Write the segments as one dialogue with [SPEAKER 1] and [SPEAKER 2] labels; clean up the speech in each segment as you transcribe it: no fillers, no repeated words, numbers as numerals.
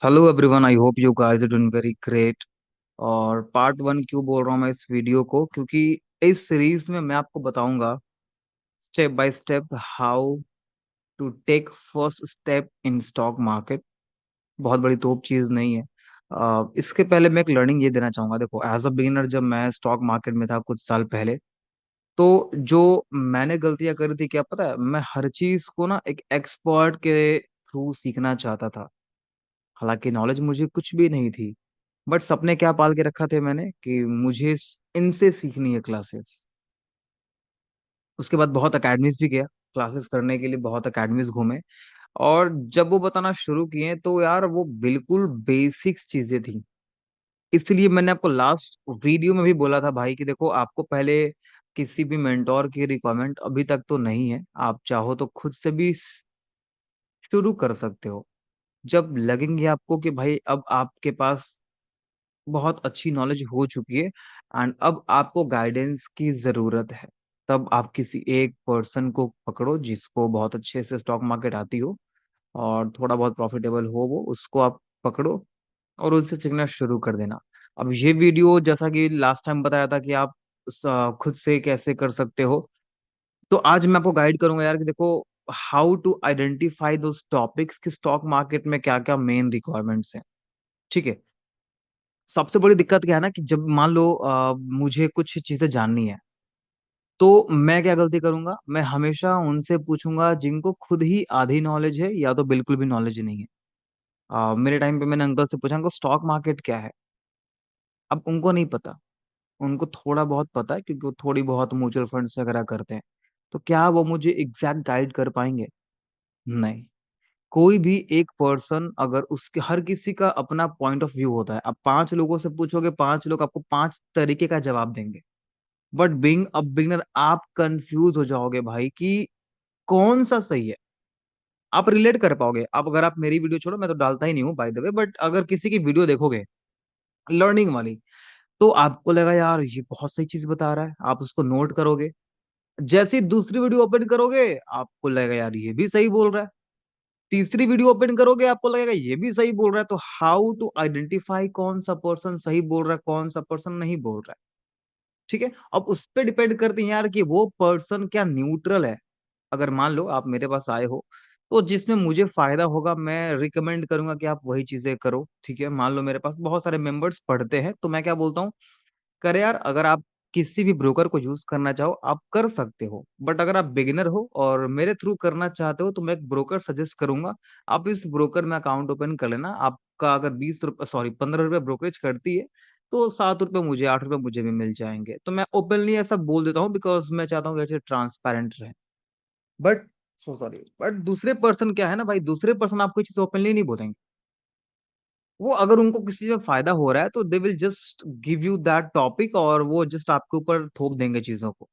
[SPEAKER 1] Hello everyone, I hope you guys are doing very great. और part one क्यों बोल रहा हूँ मैं इस वीडियो को, क्योंकि इस सीरीज में मैं आपको बताऊंगा step by step how to take first step in stock market. बहुत बड़ी तोप चीज नहीं है। इसके पहले मैं एक लर्निंग ये देना चाहूंगा। देखो, एज अ बिगिनर जब मैं स्टॉक मार्केट में था कुछ साल पहले, तो जो मैंने गलतियां करी थी, क्या पता है, मैं हर चीज को ना एक एक्सपर्ट के थ्रू सीखना चाहता था। हालांकि नॉलेज मुझे कुछ भी नहीं थी, बट सपने क्या पाल के रखा थे मैंने कि मुझे इनसे सीखनी है क्लासेस। उसके बाद बहुत अकेडमीज भी गया क्लासेस करने के लिए, बहुत अकेडमीज घूमे। और जब वो बताना शुरू किए तो यार वो बिल्कुल बेसिक्स चीजें थी। इसलिए मैंने आपको लास्ट वीडियो में भी बोला था भाई कि देखो, आपको पहले किसी भी मेंटोर की रिक्वायरमेंट अभी तक तो नहीं है। आप चाहो तो खुद से भी शुरू कर सकते हो। जब लगेंगे आपको कि भाई अब आपके पास बहुत अच्छी नॉलेज हो चुकी है एंड अब आपको गाइडेंस की जरूरत है, तब आप किसी एक पर्सन को पकड़ो जिसको बहुत अच्छे से स्टॉक मार्केट आती हो और थोड़ा बहुत प्रॉफिटेबल हो, वो उसको आप पकड़ो और उनसे सीखना शुरू कर देना। अब ये वीडियो, जैसा कि लास्ट टाइम बताया था कि आप खुद से कैसे कर सकते हो, तो आज मैं आपको गाइड करूंगा यार कि देखो, how to identify those topics कि स्टॉक मार्केट में क्या क्या मेन रिक्वायरमेंट्स हैं। ठीक है। सबसे बड़ी दिक्कत क्या है ना कि जब मान लो मुझे कुछ चीजें जाननी है, तो मैं क्या गलती करूंगा, मैं हमेशा उनसे पूछूंगा जिनको खुद ही आधी नॉलेज है या तो बिल्कुल भी नॉलेज नहीं है। मेरे टाइम पे मैंने अंकल से पूछा, अंकल स्टॉक मार्केट क्या है। अब उनको नहीं पता। उनको थोड़ा बहुत पता है क्योंकि वो थोड़ी बहुत म्यूचुअल फंड्स वगैरह करते हैं। तो क्या वो मुझे एग्जैक्ट गाइड कर पाएंगे? नहीं। कोई भी एक पर्सन, अगर उसके, हर किसी का अपना पॉइंट ऑफ व्यू होता है। अब 5 लोगों से पूछोगे, 5 लोग आपको 5 तरीके का जवाब देंगे। बट बीइंग अ बिगिनर आप कंफ्यूज हो जाओगे भाई कि कौन सा सही है। आप रिलेट कर पाओगे। अब अगर आप मेरी वीडियो छोड़ो, मैं तो डालता ही नहीं हूँ बाय द वे, बट अगर किसी की वीडियो देखोगे लर्निंग वाली, तो आपको लगा यार ये बहुत सही चीज बता रहा है, आप उसको नोट करोगे। जैसे ही दूसरी वीडियो ओपन करोगे, आपको लगेगा यार ये भी सही बोल रहा है। तीसरी वीडियो ओपन करोगे, आपको लगेगा ये भी सही बोल रहा है। तो हाउ टू आइडेंटिफाई कौन सा पर्सन सही बोल रहा है, कौन सा पर्सन नहीं बोल रहा है। ठीक है। अब उस पर डिपेंड करती है यार कि वो पर्सन क्या न्यूट्रल है। अगर मान लो आप मेरे पास आए हो, तो जिसमें मुझे फायदा होगा मैं रिकमेंड करूंगा कि आप वही चीजें करो। ठीक है। मान लो मेरे पास बहुत सारे मेंबर्स पढ़ते हैं, तो मैं क्या बोलता हूँ, करे यार, अगर आप किसी भी ब्रोकर को यूज करना चाहो आप कर सकते हो, बट अगर आप बिगिनर हो और मेरे थ्रू करना चाहते हो, तो मैं एक ब्रोकर सजेस्ट करूंगा। आप इस ब्रोकर में अकाउंट ओपन कर लेना। आपका अगर 20 रुपये, सॉरी 15 रुपये ब्रोकरेज करती है, तो 7 रुपये मुझे, 8 रुपये मुझे भी मिल जाएंगे। तो मैं ओपनली ऐसा बोल देता हूँ बिकॉज मैं चाहता हूँ कि ट्रांसपेरेंट रहे। बट सो सॉरी, बट दूसरे पर्सन क्या है ना भाई, दूसरे पर्सन आपको चीज ओपनली नहीं बोलेंगे। वो अगर उनको किसी से फायदा हो रहा है तो they will just give you that topic, और वो जस्ट आपके ऊपर थोप देंगे चीजों को।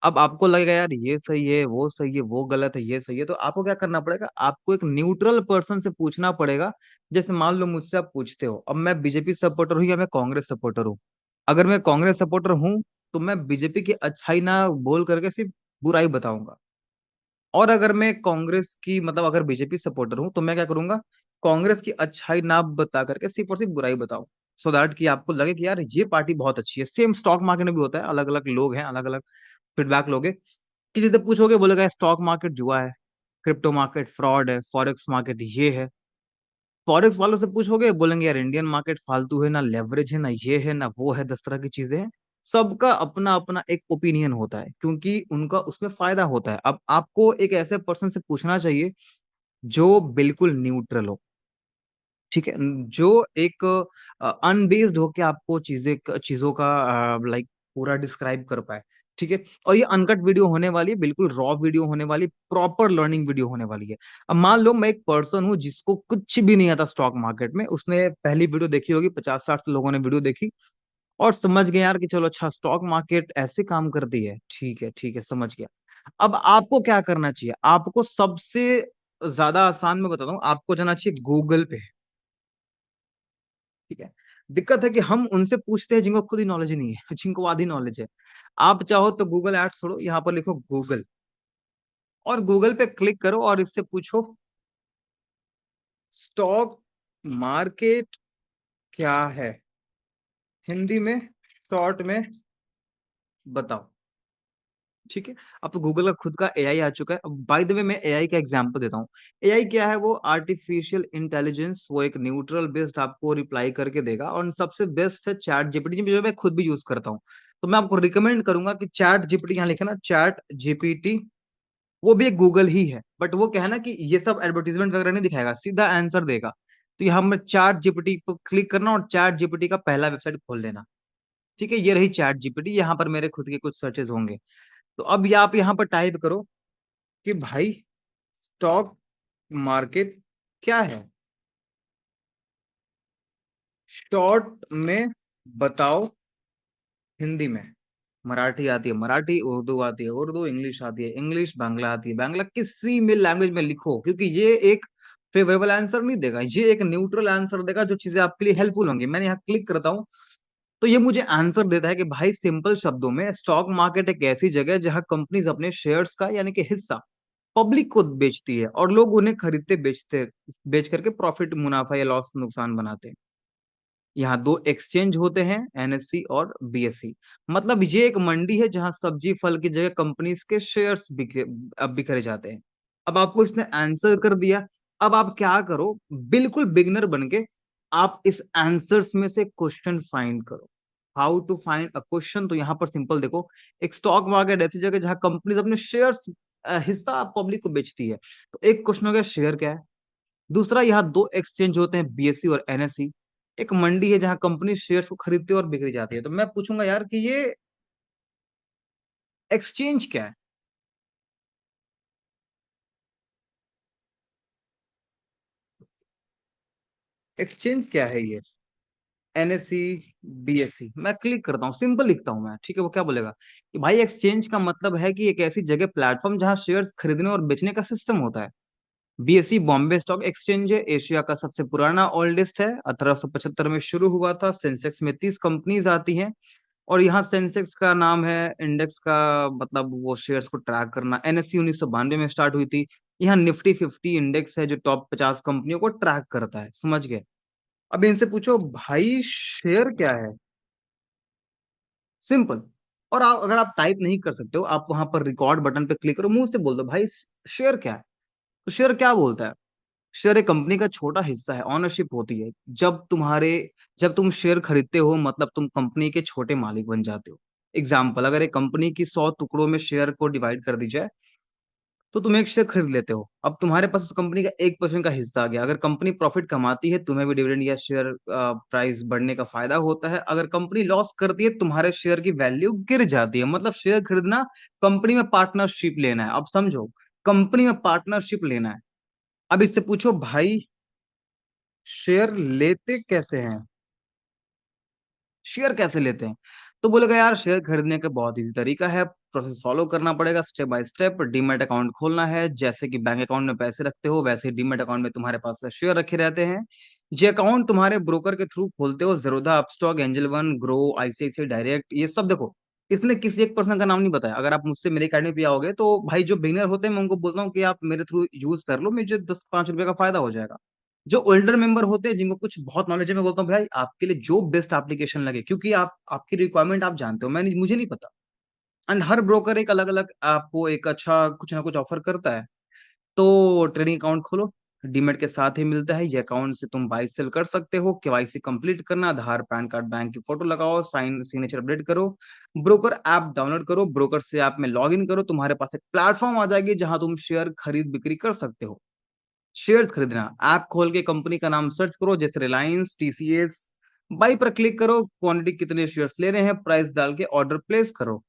[SPEAKER 1] अब आपको लगेगा यार ये सही है, वो सही है, वो गलत है, ये सही है, तो आपको क्या करना पड़ेगा, आपको एक न्यूट्रल पर्सन से पूछना पड़ेगा। जैसे मान लो मुझसे आप पूछते हो, अब मैं बीजेपी सपोर्टर हूँ या मैं कांग्रेस सपोर्टर हूँ। अगर मैं कांग्रेस सपोर्टर हूँ, तो मैं बीजेपी की अच्छाई ना बोल करके सिर्फ बुराई बताऊंगा। और अगर मैं कांग्रेस की, मतलब अगर बीजेपी सपोर्टर हूं, तो मैं क्या करूंगा, कांग्रेस की अच्छाई ना बता करके सिर्फ और सिर्फ बुराई बताऊं। सो दैट कि आपको लगे कि यार ये पार्टी बहुत अच्छी है। सेम स्टॉक मार्केट में भी होता है, अलग अलग लोग हैं, अलग अलग फीडबैक लोगे। कि जैसे पूछोगे, बोलेगा स्टॉक मार्केट जुआ है, क्रिप्टो मार्केट फ्रॉड है, फॉरेक्स मार्केट ये है। फॉरेक्स वालों से पूछोगे, बोलेंगे यार इंडियन मार्केट फालतू है, ना लेवरेज है, ना ये है, ना वो है, 10 तरह की चीजें हैं। सबका अपना अपना एक ओपिनियन होता है, क्योंकि उनका उसमें फायदा होता है। अब आपको एक ऐसे पर्सन से पूछना चाहिए जो बिल्कुल न्यूट्रल हो। ठीक है। जो एक अनबेस्ड होके आपको चीजों का लाइक पूरा डिस्क्राइब कर पाए। ठीक है। और ये अनकट वीडियो होने वाली है, बिल्कुल रॉ वीडियो होने वाली, प्रॉपर लर्निंग वीडियो होने वाली है। अब मान लो मैं एक पर्सन हूँ जिसको कुछ भी नहीं आता स्टॉक मार्केट में, उसने पहली वीडियो देखी होगी, 50-60 लोगों ने वीडियो देखी और समझ गए यार कि चलो अच्छा स्टॉक मार्केट ऐसे काम करती है। ठीक है, ठीक है, समझ गया। अब आपको क्या करना चाहिए, आपको सबसे ज्यादा आसान में बताता हूँ, आपको जाना चाहिए गूगल पे। ठीक है। दिक्कत है कि हम उनसे पूछते हैं जिनको खुद ही नॉलेज नहीं है, जिनको आधी नॉलेज है। आप चाहो तो गूगल एड्स छोड़ो, यहाँ पर लिखो गूगल, और गूगल पे क्लिक करो और इससे पूछो स्टॉक मार्केट क्या है हिंदी में, शॉर्ट में बताओ। ठीक है। अब तो गूगल का खुद का एआई आ चुका है। अब बाय द वे मैं एआई का एग्जांपल देता हूँ। एआई क्या है? वो आर्टिफिशियल इंटेलिजेंस, वो एक न्यूट्रल बेस्ड आपको रिप्लाई करके देगा, और सबसे बेस्ट है चैट जीपीटी, जो मैं खुद भी यूज करता हूँ। तो मैं आपको रिकमेंड करूंगा कि चैट जीपीटी, यहाँ लिखे ना चैट जीपीटी, वो भी एक गूगल ही है, बट वो क्या है ना कि ये सब एडवर्टीजमेंट वगैरह नहीं दिखाएगा, सीधा आंसर देगा। तो यहाँ में चैट जीपीटी पर क्लिक करना और चैट जीपीटी का पहला वेबसाइट खोल लेना। ठीक है, ये रही चैट जीपीटी, यहाँ पर मेरे खुद के कुछ सर्चेज होंगे। तो अब ये आप यहाँ पर टाइप करो कि भाई स्टॉक मार्केट क्या है, शॉर्ट में बताओ हिंदी में। मराठी आती है मराठी, उर्दू आती है उर्दू, इंग्लिश आती है इंग्लिश, बांग्ला आती है बांग्ला, किसी में लैंग्वेज में लिखो, क्योंकि ये एक फेवरेबल आंसर नहीं देगा, ये एक न्यूट्रल आंसर देगा, जो चीजें आपके लिए हेल्पफुल होंगी। मैंने यहाँ क्लिक करता हूँ तो ये मुझे आंसर देता है कि भाई सिंपल शब्दों में, स्टॉक मार्केट एक ऐसी जगह है जहां कंपनीज अपने शेयर्स का यानी कि हिस्सा पब्लिक को बेचती है, और लोग उन्हें खरीदते बेचते, बेच करके प्रॉफिट, मुनाफा या लॉस, नुकसान बनाते हैं। यहाँ दो एक्सचेंज होते हैं, एनएससी और बीएससी। मतलब ये एक मंडी है जहां सब्जी फल की जगह कंपनीज के शेयर्स बिखरे जाते हैं। अब आपको इसने आंसर कर दिया। अब आप क्या करो, बिल्कुल बिगनर बन के आप इस आंसर्स में से क्वेश्चन फाइंड करो। How to find a question? तो यहाँ पर सिंपल देखो, एक स्टॉक मार्केट ऐसी जगह जहां कंपनीज अपने शेयर्स, हिस्सा पब्लिक को बेचती है। तो एक क्वेश्चन हो गया शेयर क्या है। दूसरा, यहाँ दो एक्सचेंज होते हैं, बीएससी और एनएससी। एक मंडी है जहां कंपनी शेयर्स को खरीदती है और बिक्री जाती है। तो मैं पूछूंगा यार कि ये एक्सचेंज क्या है? एक्सचेंज क्या है ये? एनएससी, बीएससी, मैं क्लिक करता हूँ, सिंपल लिखता हूँ मैं। ठीक है, वो क्या बोलेगा कि भाई एक्सचेंज का मतलब है कि एक ऐसी जगह, प्लेटफॉर्म जहां शेयर्स खरीदने और बेचने का सिस्टम होता है। बीएसई बॉम्बे स्टॉक एक्सचेंज है, एशिया का सबसे पुराना, ओल्डेस्ट है, 1875 में शुरू हुआ था। सेंसेक्स में 30 कंपनीज आती हैं। और यहाँ सेंसेक्स का नाम है, इंडेक्स का मतलब वो शेयर्स को ट्रैक करना। एनएससी 1992 में स्टार्ट हुई थी। यहाँ निफ्टी 50 इंडेक्स है जो टॉप 50 कंपनियों को ट्रैक करता है। समझ गए? अब इनसे पूछो भाई शेयर क्या है। सिंपल। और अगर आप टाइप नहीं कर सकते हो, आप वहां पर रिकॉर्ड बटन पे क्लिक करो, मुंह से बोल दो भाई शेयर क्या है। तो शेयर क्या बोलता है? शेयर एक कंपनी का छोटा हिस्सा है, ऑनरशिप होती है। जब तुम शेयर खरीदते हो, मतलब तुम कंपनी के छोटे मालिक बन जाते हो। एग्जाम्पल, अगर एक कंपनी की 100 टुकड़ों में शेयर को डिवाइड कर दी जाए, तो तुम एक शेयर खरीद लेते हो। अब तुम्हारे पास उस कंपनी का 1% का हिस्सा आ गया। अगर कंपनी प्रॉफिट कमाती है, तुम्हें भी डिविडेंड या शेयर प्राइस बढ़ने का फायदा होता है। अगर कंपनी लॉस करती है, तुम्हारे शेयर की वैल्यू गिर जाती है। मतलब शेयर खरीदना, कंपनी में पार्टनरशिप लेना है। अब समझो, कंपनी में पार्टनरशिप लेना है। अब इससे पूछो भाई शेयर लेते कैसे हैं, शेयर कैसे लेते हैं? तो बोलेगा यार शेयर खरीदने का बहुत इजी तरीका है, प्रोसेस फॉलो करना पड़ेगा step by step. Demat account खोलना है, जैसे कि बैंक अकाउंट में पैसे रखते हो, वैसे ही डीमैट अकाउंट में तुम्हारे पास शेयर रखे रहते हैं। ये अकाउंट तुम्हारे ब्रोकर के थ्रू खोलते हो, Zerodha, Upstox, angel one, grow, ICICI direct, ये सब देखो। इसने किसी एक पर्सन का नाम नहीं बताया। अगर आप मुझसे मेरे अकेडमी पे आओगे, तो भाई जो बिगिनर होते हैं मैं उनको बोलता हूँ कि आप मेरे थ्रू यूज कर लो, मुझे 10-5 रुपए का फायदा हो जाएगा। जो ओल्डर मेंबर होते हैं, जिनको कुछ बहुत नॉलेज है, मैं बोलता हूँ भाई आपके लिए जो बेस्ट एप्लीकेशन लगे, क्योंकि आप आपकी रिक्वायरमेंट आप जानते हो, मुझे नहीं पता। एंड हर ब्रोकर एक अलग अलग आपको एक अच्छा कुछ ना कुछ ऑफर करता है। तो ट्रेडिंग अकाउंट खोलो, डीमेट के साथ ही मिलता है। ये अकाउंट से तुम बाई सेल कर सकते हो। केवाईसी कंप्लीट करना, आधार पैन कार्ड बैंक की फोटो लगाओ, साइन सिग्नेचर अपडेट करो, ब्रोकर ऐप डाउनलोड करो, ब्रोकर से ऐप में लॉग इन करो, तुम्हारे पास एक प्लेटफॉर्म आ जाएगी जहां तुम शेयर खरीद बिक्री कर सकते हो। शेयर खरीदना, ऐप खोल के कंपनी का नाम सर्च करो, जैसे रिलायंस, टीसीएस, बाई पर क्लिक करो, क्वांटिटी कितने शेयर्स ले रहे हैं, प्राइस डाल के ऑर्डर प्लेस करो।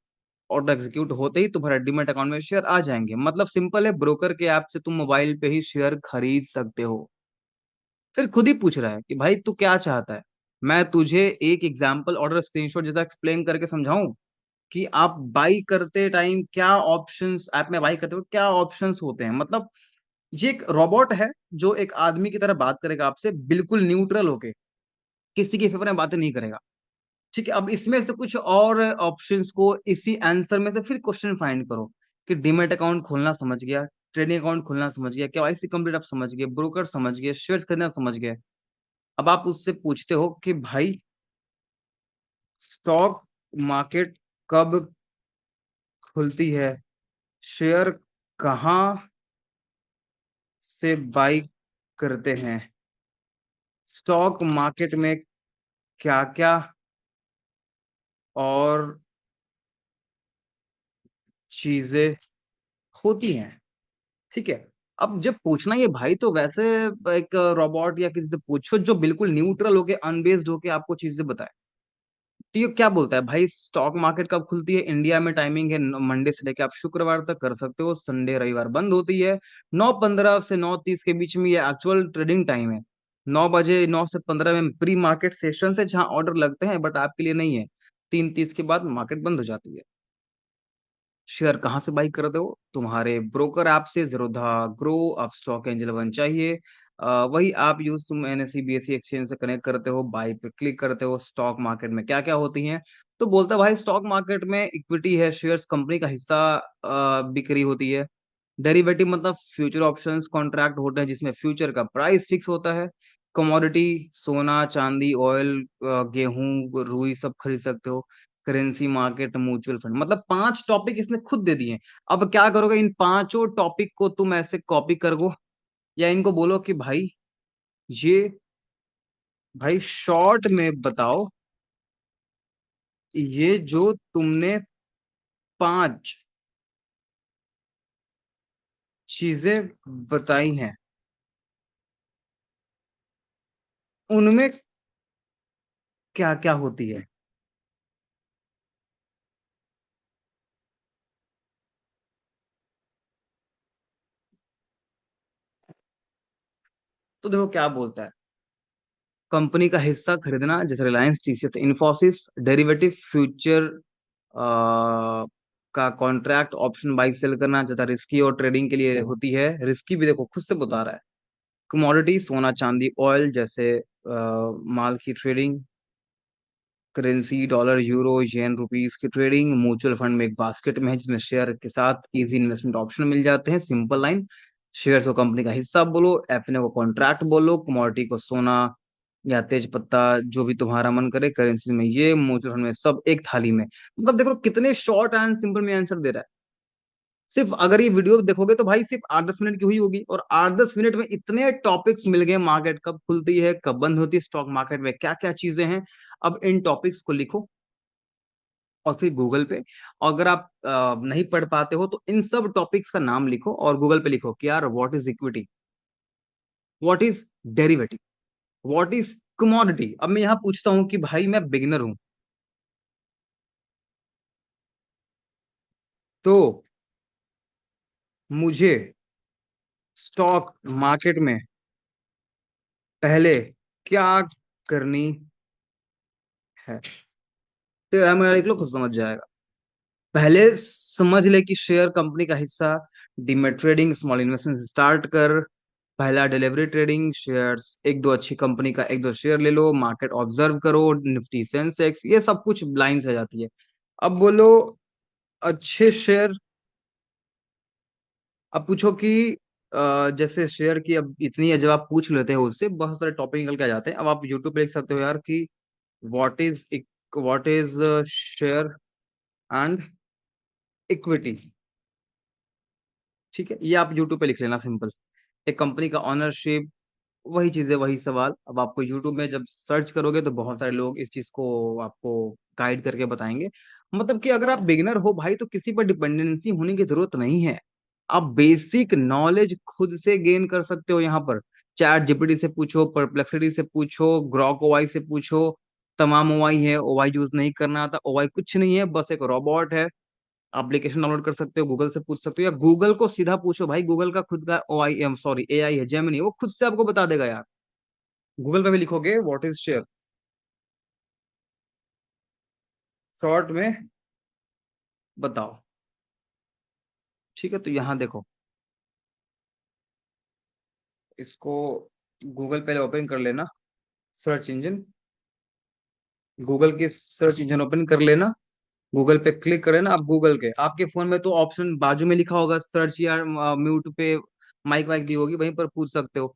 [SPEAKER 1] ऑर्डर एग्जीक्यूट होते ही तुम्हारे डीमैट अकाउंट में शेयर आ जाएंगे। मतलब सिंपल है, ब्रोकर के ऐप से तुम मोबाइल पे ही शेयर खरीद सकते हो। फिर खुद ही पूछ रहा है कि भाई तू क्या चाहता है, मैं तुझे एक एग्जांपल ऑर्डर स्क्रीनशॉट जैसा एक्सप्लेन करके समझाऊं कि आप बाई करते टाइम क्या ऑप्शंस, ऐप में बाई करते हो क्या ऑप्शंस होते हैं। मतलब ये एक रोबोट है जो एक आदमी की तरह बात करेगा आपसे, बिल्कुल न्यूट्रल होके, किसी के फेवर में बातें नहीं करेगा। ठीक है, अब इसमें से कुछ और ऑप्शंस को इसी आंसर में से फिर क्वेश्चन फाइंड करो कि डीमैट अकाउंट खोलना समझ गया, ट्रेडिंग अकाउंट खोलना समझ गया, केवाईसी कंप्लीट आप समझ गए, ब्रोकर समझ गए, शेयर्स खरीदना समझ गए। अब आप उससे पूछते हो कि भाई स्टॉक मार्केट कब खुलती है, शेयर कहाँ से बाई करते हैं, स्टॉक मार्केट में क्या क्या और चीजें होती हैं। ठीक है। अब जब पूछना ये भाई, तो वैसे एक रोबोट या किसी से पूछो जो बिल्कुल न्यूट्रल होके अनबेस्ड होके आपको चीजें बताए। तो ये क्या बोलता है भाई, स्टॉक मार्केट कब खुलती है इंडिया में, टाइमिंग है मंडे से लेकर आप शुक्रवार तक कर सकते हो, संडे रविवार बंद होती है। 9:15 से 9:30 के बीच में ये एक्चुअल ट्रेडिंग टाइम है। 9 बजे, 9 से 15 में प्री मार्केट सेशन है जहां ऑर्डर लगते हैं, बट आपके लिए नहीं है। 3:30 के बाद मार्केट बंद हो जाती है। शेयर कहाँ से बाई करते हो, तुम्हारे ब्रोकर ऐप से, ज़ीरोधा ग्रो, अब स्टॉक एंजल वन चाहिए, वही आप यूज तुम एनएससी बीएससी एक्सचेंज से कनेक्ट करते हो, बाई पे क्लिक करते हो, स्टॉक मार्केट में क्या क्या होती हैं। तो बोलता है भाई स्टॉक मार्केट में इक्विटी है, शेयर्स कंपनी का हिस्सा बिक्री होती है। डेरिवेटिव मतलब फ्यूचर ऑप्शंस कॉन्ट्रैक्ट होते हैं जिसमें फ्यूचर का प्राइस फिक्स होता है। कमोडिटी, सोना चांदी ऑयल, गेहूं रुई सब खरीद सकते हो। करेंसी मार्केट, म्यूचुअल फंड, मतलब 5 टॉपिक इसने खुद दे दिए हैं। अब क्या करोगे, इन पांचों टॉपिक को तुम ऐसे कॉपी करो या इनको बोलो कि भाई ये, भाई शॉर्ट में बताओ, ये जो तुमने 5 चीजें बताई हैं उनमें क्या क्या होती है। तो देखो क्या बोलता है, कंपनी का हिस्सा खरीदना जैसे Reliance, TCS, Infosys, derivative future का कॉन्ट्रैक्ट ऑप्शन बाई सेल करना ज्यादा रिस्की और ट्रेडिंग के लिए होती है, रिस्की भी देखो खुद से बता रहा है। कमोडिटी, सोना चांदी ऑयल जैसे माल की ट्रेडिंग। करेंसी, डॉलर यूरो येन रुपीस की ट्रेडिंग। म्यूचुअल फंड में एक बास्केट में है जिसमें शेयर के साथ इजी इन्वेस्टमेंट ऑप्शन मिल जाते हैं, सिंपल लाइन। शेयर को कंपनी का हिस्सा बोलो, एफएनओ को कॉन्ट्रैक्ट बोलो, कमोडिटी को सोना या तेज पत्ता, जो भी तुम्हारा मन करे। करेंसी में ये, म्यूचुअल फंड में सब एक थाली में। मतलब देखो कितने शॉर्ट एंड सिंपल में आंसर दे रहा है। सिर्फ अगर ये वीडियो देखोगे तो भाई सिर्फ 8-10 मिनट की हुई होगी, और 8-10 मिनट में इतने टॉपिक्स मिल गए, मार्केट कब खुलती है कब बंद होती है, स्टॉक मार्केट में क्या क्या चीजें हैं। अब इन टॉपिक्स को लिखो और फिर गूगल पे, अगर आप नहीं पढ़ पाते हो तो इन सब टॉपिक्स का नाम लिखो और गूगल पे लिखो कि यार what is equity, what is derivative, what is commodity. अब मैं यहाँ पूछता हूँ कि भाई मैं बिगिनर हूं, तो मुझे स्टॉक मार्केट में पहले क्या करनी है, फिर हमें लिख लो, खुद समझ जाएगा। पहले समझ ले कि शेयर कंपनी का हिस्सा, demat trading, small investment start कर, पहला डिलीवरी ट्रेडिंग, शेयर्स एक दो अच्छी कंपनी का एक दो शेयर ले लो, मार्केट ऑब्जर्व करो, निफ्टी सेंसेक्स ये सब कुछ लाइन से आ जाती है। अब बोलो अच्छे शेयर। अब पूछो कि जैसे शेयर की अब इतनी है, जब आप पूछ लेते हो उससे बहुत सारे टॉपिक निकल के आ जाते हैं। अब आप यूट्यूब पे लिख सकते हो यार कि what is what is share and equity. ठीक है, ये आप यूट्यूब पे लिख लेना सिंपल। एक कंपनी का ऑनरशिप, वही चीजें वही सवाल। अब आपको यूट्यूब में जब सर्च करोगे तो बहुत सारे लोग इस चीज को आपको गाइड करके बताएंगे। मतलब कि अगर आप बिगिनर हो भाई तो किसी पर डिपेंडेंसी होने की जरूरत नहीं है। आप बेसिक नॉलेज खुद से गेन कर सकते हो यहाँ पर। चैट जीपीटी से पूछो, परप्लेक्सिटी से पूछो, ग्रॉक ओवाई से पूछो। तमाम ओवाई है, ओवाई यूज नहीं करना आता, ओवाई कुछ नहीं है, बस एक रोबोट है। एप्लीकेशन डाउनलोड कर सकते हो, गूगल से पूछ सकते हो, या गूगल को सीधा पूछो भाई, गूगल का खुद का ओ आई एम सॉरी एआई है, जेमिनी, वो खुद से आपको बता देगा यार। गूगल पे भी लिखोगे व्हाट इज शेयर, शॉर्ट में बताओ। ठीक है, तो यहाँ देखो, इसको गूगल पहले ओपन कर लेना, सर्च इंजन, गूगल के सर्च इंजन ओपन कर लेना, गूगल पे क्लिक करे ना। आप गूगल के आपके फोन में तो ऑप्शन बाजू में लिखा होगा सर्च या म्यूट पे माइक वाइक दी होगी, वहीं पर पूछ सकते हो।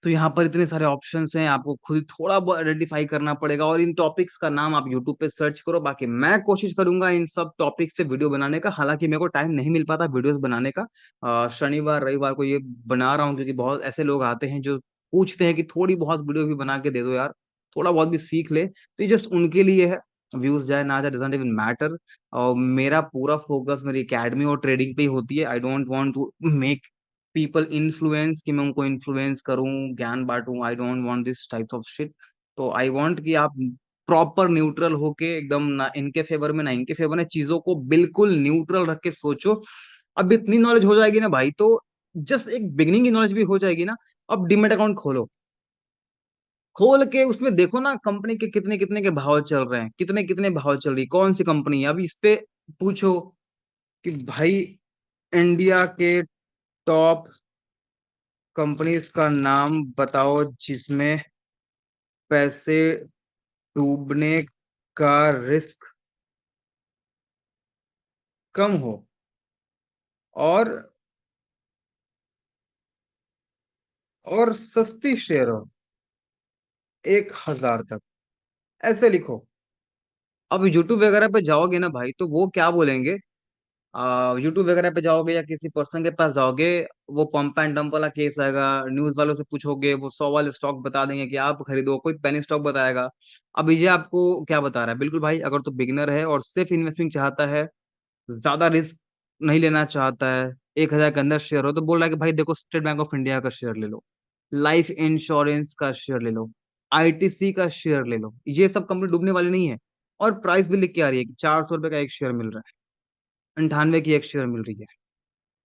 [SPEAKER 1] तो यहाँ पर इतने सारे ऑप्शंस हैं, आपको खुद थोड़ा बहुत आइडेंटिफाई करना पड़ेगा, और इन टॉपिक्स का नाम आप यूट्यूब पे सर्च करो। बाकी मैं कोशिश करूंगा इन सब टॉपिक्स से वीडियो बनाने का, हालांकि मेरे को टाइम नहीं मिल पाता वीडियोस बनाने का। शनिवार रविवार को ये बना रहा हूँ, क्योंकि बहुत ऐसे लोग आते हैं जो पूछते हैं कि थोड़ी बहुत वीडियो भी बना के दे दो यार, थोड़ा बहुत भी सीख ले, तो ये जस्ट उनके लिए है। व्यूज जाए ना जाए डजंट इवन मैटर। और मेरा पूरा फोकस मेरी एकेडमी और ट्रेडिंग पे ही होती है। I don't want to make people influence, कि मैं उनको इन्फ्लुएंस करूं, ज्ञान बांटूं। I don't want this type of shit. तो आई वांट कि आप प्रॉपर न्यूट्रल होके, एकदम ना इनके फेवर में ना इनके फेवर में, चीजों को बिल्कुल न्यूट्रल रख के सोचो। अब इतनी नॉलेज हो जाएगी ना भाई, तो जस्ट एक बिगनिंग की नॉलेज भी हो जाएगी ना। अब डिमेट अकाउंट खोलो, खोल के उसमें देखो ना कंपनी के कितने कितने के भाव चल रहे हैं, कितने कितने भाव चल रही, कौन सी कंपनी है। अब इस पे पूछो कि भाई इंडिया के टॉप कंपनीज का नाम बताओ जिसमें पैसे डूबने का रिस्क कम हो, और सस्ती शेयर हो, 1,000 तक, ऐसे लिखो। अब यूट्यूब वगैरह पे जाओगे ना भाई, तो वो क्या बोलेंगे, यूट्यूब वगैरह पे जाओगे या किसी पर्सन के पास जाओगे, वो पंप एंड डंप वाला केस आएगा। न्यूज वालों से पूछोगे, वो 100 वाले स्टॉक बता देंगे कि आप खरीदो, कोई पेनी स्टॉक बताएगा। अब ये आपको क्या बता रहा है, बिल्कुल भाई, अगर तो बिगिनर है और सिर्फ इन्वेस्टिंग चाहता है, ज्यादा रिस्क नहीं लेना चाहता है, 1,000 के अंदर शेयर हो, तो बोल रहा है कि भाई देखो स्टेट बैंक ऑफ इंडिया का शेयर ले लो, लाइफ इंश्योरेंस का शेयर ले लो, आईटीसी का शेयर ले लो, ये सब कंपनी डूबने वाली नहीं है। और प्राइस भी लिख के आ रही है कि 400 रुपए का एक शेयर मिल रहा है, 98 की एक शेयर मिल रही है।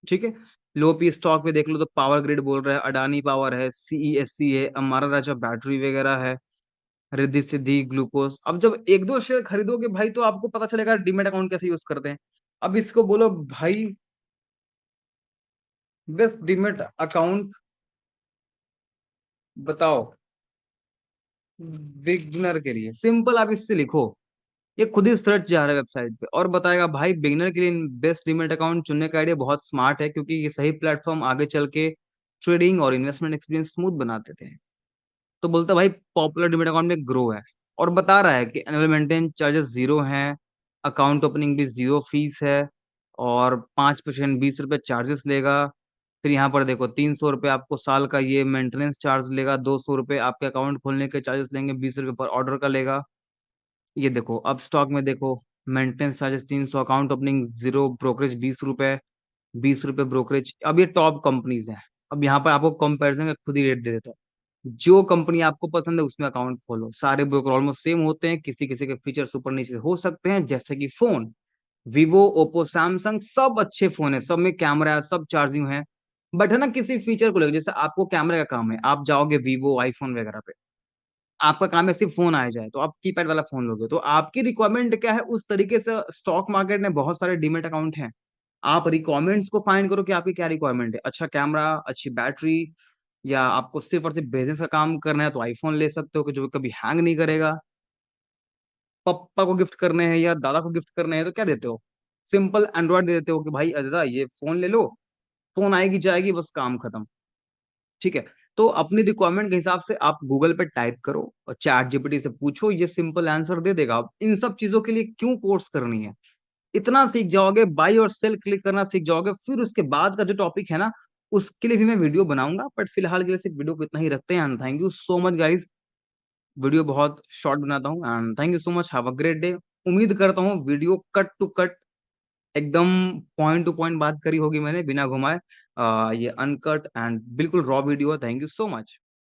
[SPEAKER 1] ठीक है। लो पी स्टॉक पे देख लो तो पावर ग्रिड बोल रहा है, अडानी पावर है, सीईएससी है, अमारा राजा बैटरी वगैरह है, रिद्धि सिद्धि ग्लूकोज। अब जब एक दो शेयर खरीदोगे भाई, तो आपको पता चलेगा डीमेट अकाउंट कैसे यूज करते हैं। अब इसको बोलो भाई, बेस्ट डीमेट अकाउंट बताओ बिगनर के लिए, सिंपल आप इससे लिखो। ये खुद ही सर्च जा रहा है वेबसाइट पे और बताएगा भाई बिगनर के लिए बेस्ट डीमेट अकाउंट चुनने का आइडिया बहुत स्मार्ट है, क्योंकि ये सही प्लेटफॉर्म आगे चल के ट्रेडिंग और इन्वेस्टमेंट एक्सपीरियंस स्मूथ बना देते हैं। तो बोलता है भाई पॉपुलर डीमेट अकाउंट में ग्रो है, और बता रहा है कि एनुअल मेंटेन चार्जेस जीरो हैं, अकाउंट ओपनिंग भी जीरो फीस है, और 5% 20 रुपये चार्जेस लेगा। फिर यहाँ पर देखो 300 रुपये आपको साल का ये मेंटेनेंस चार्ज लेगा, 200 रुपये आपके अकाउंट खोलने के चार्जेस लेंगे, 20 रुपये पर ऑर्डर का लेगा। ये देखो अब स्टॉक में देखो, maintenance charges 300, account opening zero, brokerage 20 रुपये, 20 रुपये ब्रोकरेज। अब ये टॉप कंपनीज हैं। अब यहाँ पर आपको कंपैरिजन का खुद ही रेट दे देता है, जो कंपनी आपको पसंद है उसमें अकाउंट खोलो। सारे ब्रोकर ऑलमोस्ट सेम होते हैं, किसी किसी के फीचर्स ऊपर नीचे हो सकते हैं, जैसे कि फोन, वीवो ओप्पो सैमसंग सब अच्छे फोन है, सब में कैमरा है, सब चार्जिंग है। बट है ना, किसी फीचर को लेकर, जैसे आपको कैमरे का काम है, आप जाओगे वीवो आईफोन वगैरह पे, आपका काम है सिर्फ फोन आया जाए, तो आप कीपैड वाला फोन लोगे। तो आपकी रिक्वायरमेंट क्या है, उस तरीके से स्टॉक मार्केट में बहुत सारे डीमेट अकाउंट हैं। आप रिक्वायरमेंट्स को फाइंड करो कि आपकी क्या रिक्वायरमेंट है, अच्छा कैमरा, अच्छी बैटरी, या आपको सिर्फ और सिर्फ बिजनेस का काम करना है तो आईफोन ले सकते हो कि जो कभी हैंग नहीं करेगा। पप्पा को गिफ्ट करने हैं या दादा को गिफ्ट करने हैं तो क्या देते हो, सिंपल एंड्रॉयड दे देते हो कि भाई दादा ये फोन ले लो, फोन आएगी जाएगी बस काम खत्म। ठीक है। तो अपनी रिक्वायरमेंट के हिसाब से आप गूगल पे टाइप करो और चैट जीपीटी से पूछो, ये सिंपल आंसर दे देगा। अब इन सब चीजों के लिए क्यों कोर्स करनी है, इतना सीख जाओगे, बाई और सेल क्लिक करना सीख जाओगे, फिर उसके बाद का जो टॉपिक है ना, उसके लिए भी मैं वीडियो बनाऊंगा। बट फिलहाल के लिए सिर्फ वीडियो को इतना ही रखते हैं। Thank you so much guys, video बहुत शॉर्ट बनाता हूँ, and thank you so much, have a great day. उम्मीद करता हूँ वीडियो कट टू कट, एकदम पॉइंट टू पॉइंट बात करी होगी मैंने, बिना घुमाए। ये अनकट एंड बिल्कुल रॉ वीडियो है। Thank you so much.